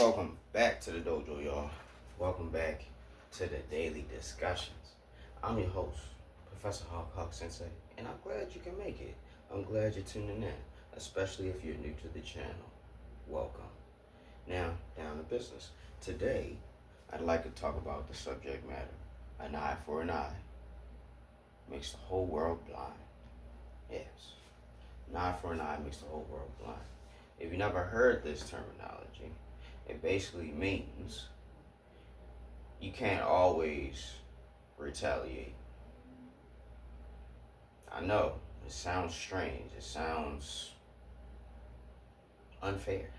Welcome back to the dojo, y'all. Welcome back to the daily discussions. I'm your host, Professor Hawk Sensei, and I'm glad you can make it. I'm glad you're tuning in, especially if you're new to the channel. Welcome. Now, down to business. Today, I'd like to talk about the subject matter. An eye for an eye makes the whole world blind. Yes, an eye for an eye makes the whole world blind. If you never heard this terminology, it basically means you can't always retaliate. I know, it sounds strange, it sounds unfair.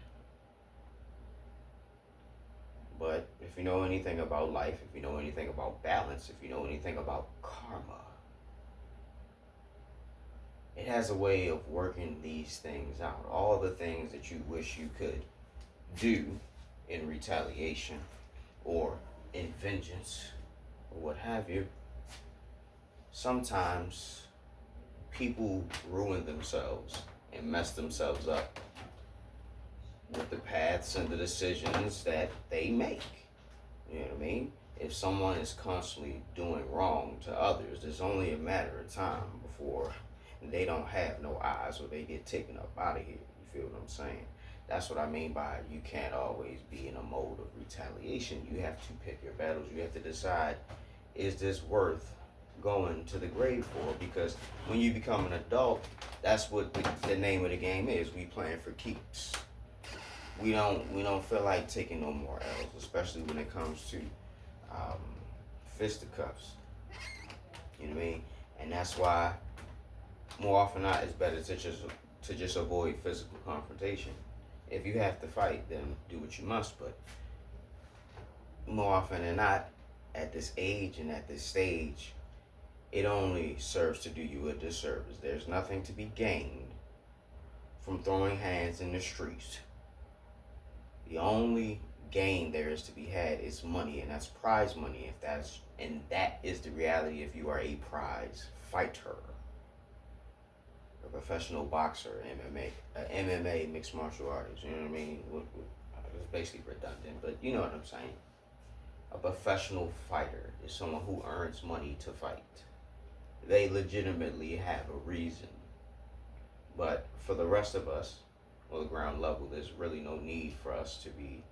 But if you know anything about life, if you know anything about balance, if you know anything about karma, it has a way of working these things out. All the things that you wish you could do in retaliation or in vengeance or what have you, sometimes people ruin themselves and mess themselves up with the paths and the decisions that they make. You know what I mean? If someone is constantly doing wrong to others, it's only a matter of time before they don't have no eyes or they get taken up out of here. You feel what I'm saying? That's what I mean by you can't always be in a mode of retaliation. You have to pick your battles. You have to decide, is this worth going to the grave for? Because when you become an adult, that's what the name of the game is. We playing for keeps. We don't feel like taking no more L's, especially when it comes to fisticuffs. You know what I mean? And that's why more often than not, it's better to just avoid physical confrontation. If you have to fight, then do what you must. But more often than not, at this age and at this stage, it only serves to do you a disservice. There's nothing to be gained from throwing hands in the streets. The only gain there is to be had is money, and that's prize money. That is the reality if you are a prize fighter. A professional boxer, MMA, mixed martial artist, you know what I mean? It's basically redundant, but you know what I'm saying. A professional fighter is someone who earns money to fight. They legitimately have a reason. But for the rest of us, on the ground level, there's really no need for us to be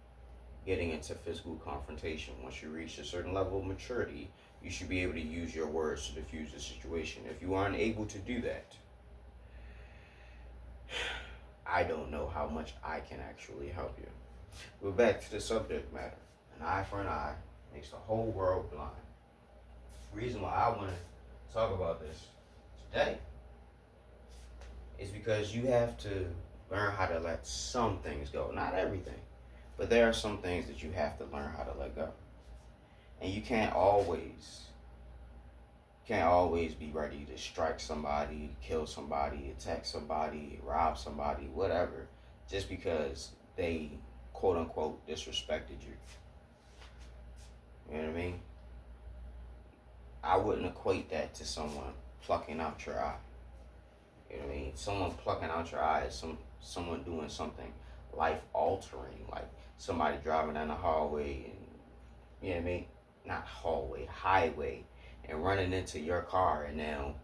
getting into physical confrontation. Once you reach a certain level of maturity, you should be able to use your words to diffuse the situation. If you aren't able to do that, I don't know how much I can actually help you. But back to the subject matter. An eye for an eye makes the whole world blind. The reason why I want to talk about this today is because you have to learn how to let some things go. Not everything, but there are some things that you have to learn how to let go. And you can't always be ready to strike somebody, kill somebody, attack somebody, rob somebody, whatever, just because they quote unquote disrespected you. You know what I mean? I wouldn't equate that to someone plucking out your eye. You know what I mean? Someone plucking out your eye is someone doing something life altering, like somebody driving down the hallway and, you know what I mean? Not hallway, highway, and running into your car, and now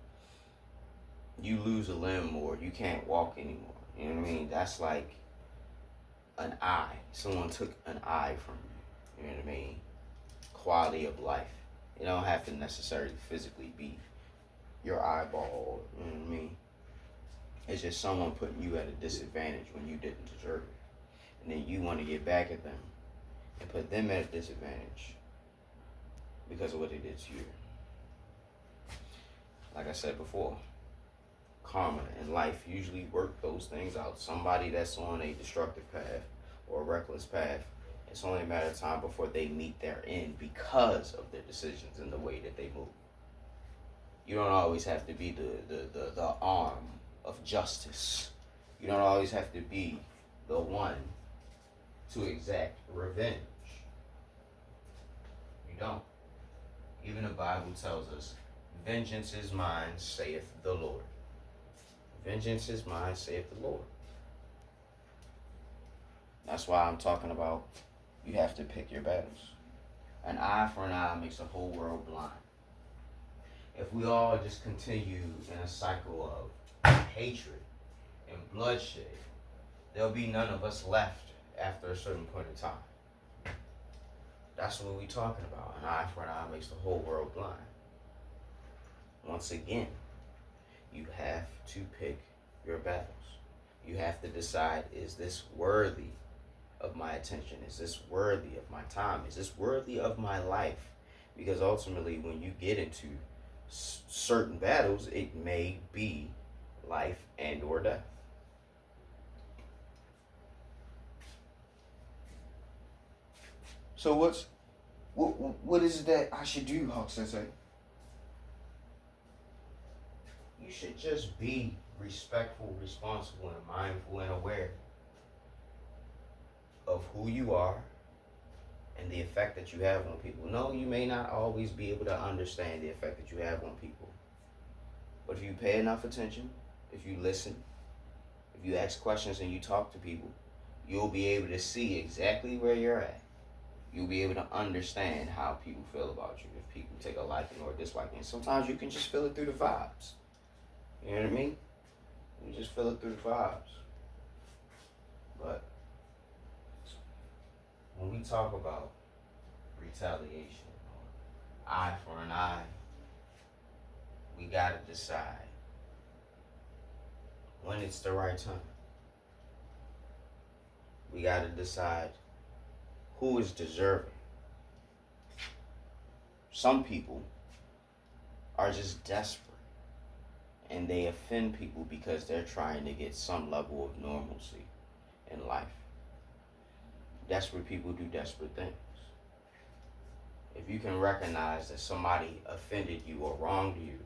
you lose a limb or you can't walk anymore. You know what I mean? That's like an eye. Someone took an eye from you. You know what I mean? Quality of life. It don't have to necessarily physically be your eyeball. You know what I mean? It's just someone putting you at a disadvantage when you didn't deserve it. And then you want to get back at them and put them at a disadvantage because of what they did to you. Like I said before, karma and life usually work those things out. Somebody that's on a destructive path or a reckless path, it's only a matter of time before they meet their end because of their decisions and the way that they move. You don't always have to be the arm of justice. You don't always have to be the one to exact revenge. You don't. Even the Bible tells us, vengeance is mine, saith the Lord. Vengeance is mine, saith the Lord. That's why I'm talking about You have to pick your battles. An eye for an eye makes the whole world blind. If we all just continue in a cycle of hatred and bloodshed, there'll be none of us left after a certain point in time. That's what we're talking about. An eye for an eye makes the whole world blind. Once again, you have to pick your battles. You have to decide, is this worthy of my attention? Is this worthy of my time? Is this worthy of my life? Because ultimately, when you get into certain battles, it may be life and or death. So what is it that I should do, Hawk Sensei? You should just be respectful, responsible, and mindful and aware of who you are and the effect that you have on people. No, you may not always be able to understand the effect that you have on people. But if you pay enough attention, if you listen, if you ask questions and you talk to people, you'll be able to see exactly where you're at. You'll be able to understand how people feel about you, if people take a liking or a disliking. Sometimes you can just feel it through the vibes. You know what I mean? You just feel it through the vibes. But when we talk about retaliation, or eye for an eye, we gotta decide when it's the right time. We gotta decide who is deserving. Some people are just desperate and they offend people because they're trying to get some level of normalcy in life. Desperate people do desperate things. If you can recognize that somebody offended you or wronged you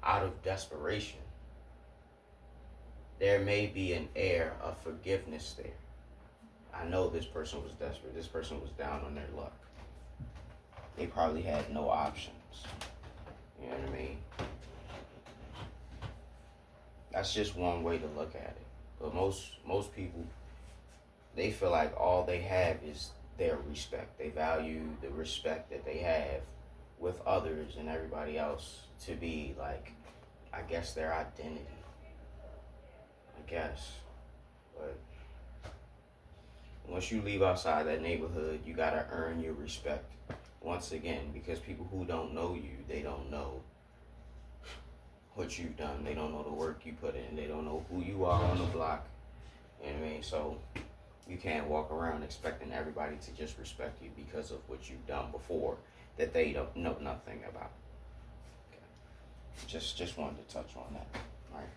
out of desperation, there may be an air of forgiveness there. I know this person was desperate. This person was down on their luck. They probably had no options. You know what I mean? That's just one way to look at it. But most people, they feel like all they have is their respect. They value the respect that they have with others and everybody else to be like, I guess, their identity. I guess. But once you leave outside that neighborhood, you gotta earn your respect once again, because people who don't know you, they don't know what you've done. They don't know the work you put in. They don't know who you are on the block. You know what I mean? So you can't walk around expecting everybody to just respect you because of what you've done before that they don't know nothing about. Okay. Just wanted to touch on that, right?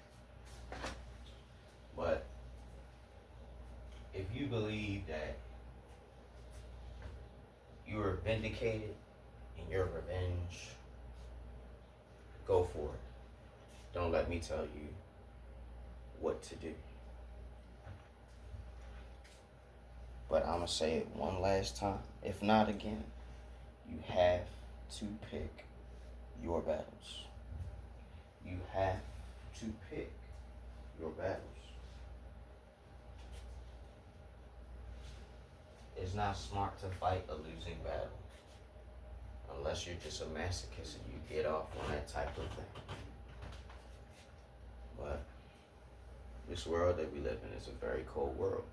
But if you believe that you are vindicated in your revenge, go for it. Don't let me tell you what to do. But I'm going to say it one last time, if not again. You have to pick your battles. You have to pick your battles. It's not smart to fight a losing battle unless you're just a masochist and you get off on that type of thing. But this world that we live in is a very cold world.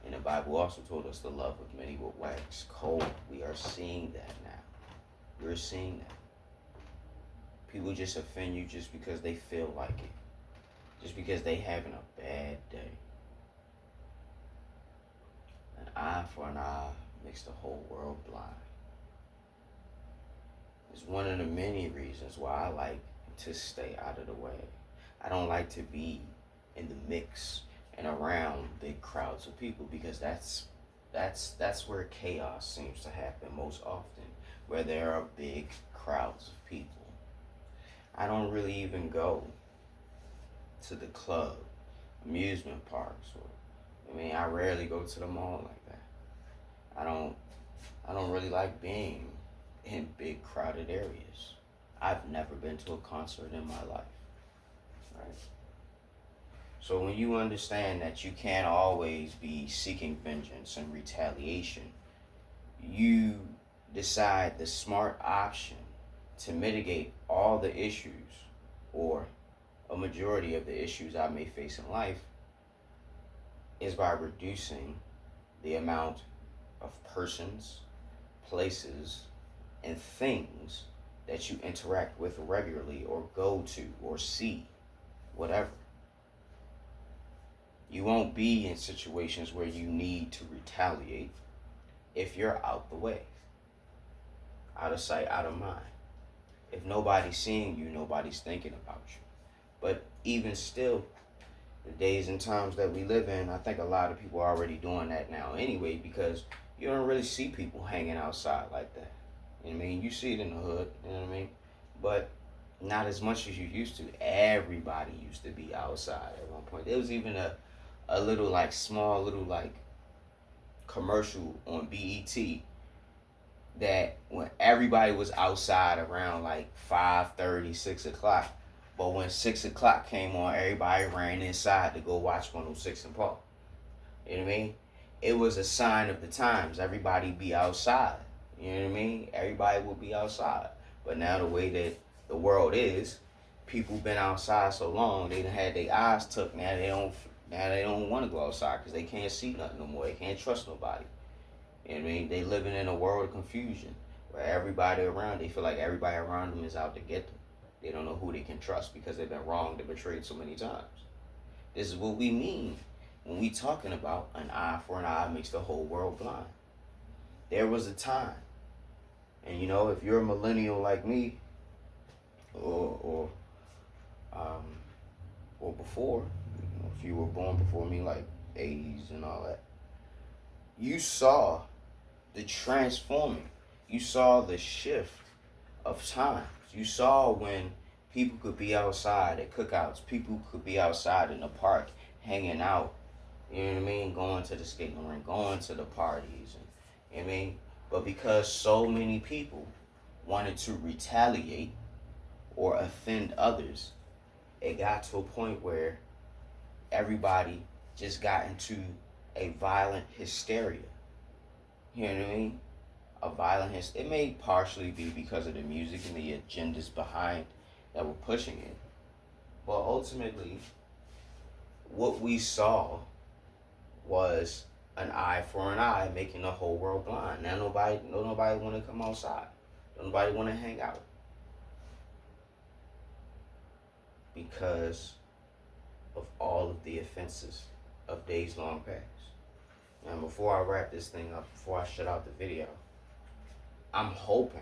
And the Bible also told us the love of many will wax cold. We are seeing that now. We're seeing that. People just offend you just because they feel like it. Just because they having a bad day. An eye for an eye makes the whole world blind. It's one of the many reasons why I like to stay out of the way. I don't like to be in the mix and around big crowds of people, because that's where chaos seems to happen most often, where there are big crowds of people. I don't really even go to the club, amusement parks, I rarely go to the mall like that. I don't really like being in big crowded areas. I've never been to a concert in my life, right? So when you understand that you can't always be seeking vengeance and retaliation, you decide the smart option to mitigate all the issues or a majority of the issues I may face in life is by reducing the amount of persons, places, and things that you interact with regularly or go to or see, whatever. You won't be in situations where you need to retaliate if you're out the way, out of sight, out of mind. If nobody's seeing you, nobody's thinking about you. But even still, the days and times that we live in, I think a lot of people are already doing that now anyway, because you don't really see people hanging outside like that. You know what I mean? You see it in the hood, you know what I mean? But not as much as you used to. Everybody used to be outside at one point. There was even a little like small little like commercial on BET that when everybody was outside around like 5:30, 6 o'clock, but when 6 o'clock came on, everybody ran inside to go watch 106 and Park. You know what I mean? It was a sign of the times. Everybody be outside. You know what I mean? Everybody will be outside. But now the way that the world is, people been outside so long, they done had their eyes tucked. Now they don't want to go outside because they can't see nothing no more. They can't trust nobody. You know what I mean? They living in a world of confusion where everybody around, they feel like everybody around them is out to get them. They don't know who they can trust because they've been wronged and betrayed so many times. This is what we mean when we talking about an eye for an eye makes the whole world blind. There was a time, and you know, if you're a millennial like me, or before, you know, if you were born before me, like 80s and all that, you saw the transforming. You saw the shift of times. You saw when people could be outside at cookouts. People could be outside in the park hanging out. You know what I mean? Going to the skating rink, going to the parties. And, you know what I mean? But because so many people wanted to retaliate or offend others, it got to a point where everybody just got into a violent hysteria. You know what I mean? A violent hysteria. It may partially be because of the music and the agendas behind that were pushing it. But ultimately, what we saw was an eye for an eye making the whole world blind. Now nobody want to come outside. Nobody want to hang out. Because of all of the offenses of days long past. Now before I wrap this thing up, before I shut out the video, I'm hoping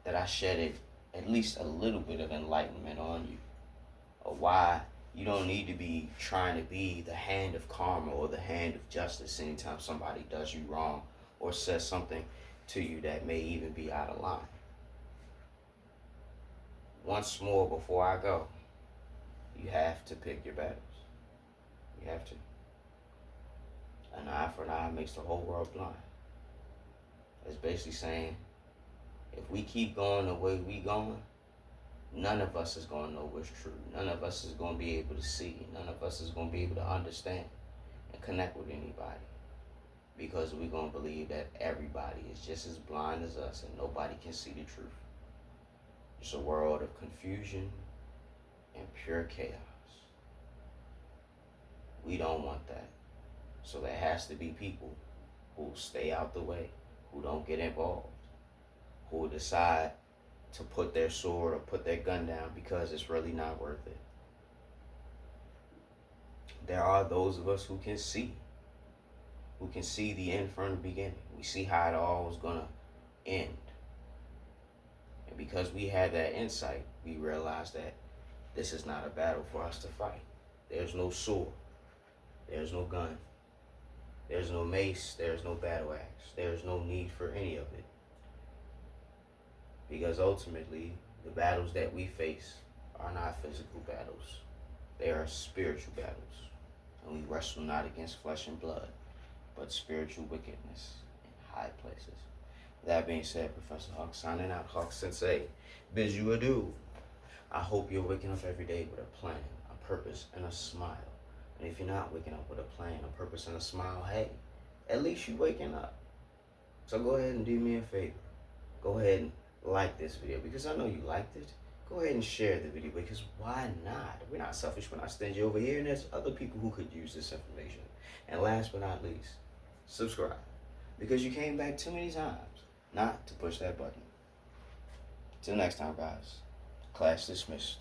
that I shedded at least a little bit of enlightenment on you of why you don't need to be trying to be the hand of karma or the hand of justice anytime somebody does you wrong or says something to you that may even be out of line. Once more before I go, you have to pick your battles. You have to. An eye for an eye makes the whole world blind. It's basically saying, if we keep going the way we going, none of us is going to know what's true. None of us is going to be able to see. None of us is going to be able to understand and connect with anybody. Because we're going to believe that everybody is just as blind as us and nobody can see the truth. It's a world of confusion and pure chaos. We don't want that. So there has to be people who stay out the way, who don't get involved, who decide to put their sword or put their gun down because it's really not worth it. There are those of us who can see the end from the beginning. We see how it all was going to end. And because we had that insight, we realized that this is not a battle for us to fight. There's no sword. There's no gun. There's no mace. There's no battle axe. There's no need for any of it. Because ultimately, the battles that we face are not physical battles. They are spiritual battles. And we wrestle not against flesh and blood, but spiritual wickedness in high places. That being said, Professor Hawk signing out. Hawk Sensei, bids you adieu. I hope you're waking up every day with a plan, a purpose, and a smile. And if you're not waking up with a plan, a purpose, and a smile, hey, at least you're waking up. So go ahead and do me a favor. Go ahead and like this video because I know you liked it. Go ahead and share the video because why not? We're not selfish, we're not stingy over here, and there's other people who could use this information. And last but not least, subscribe because you came back too many times not to push that button. Till next time, guys. Class dismissed.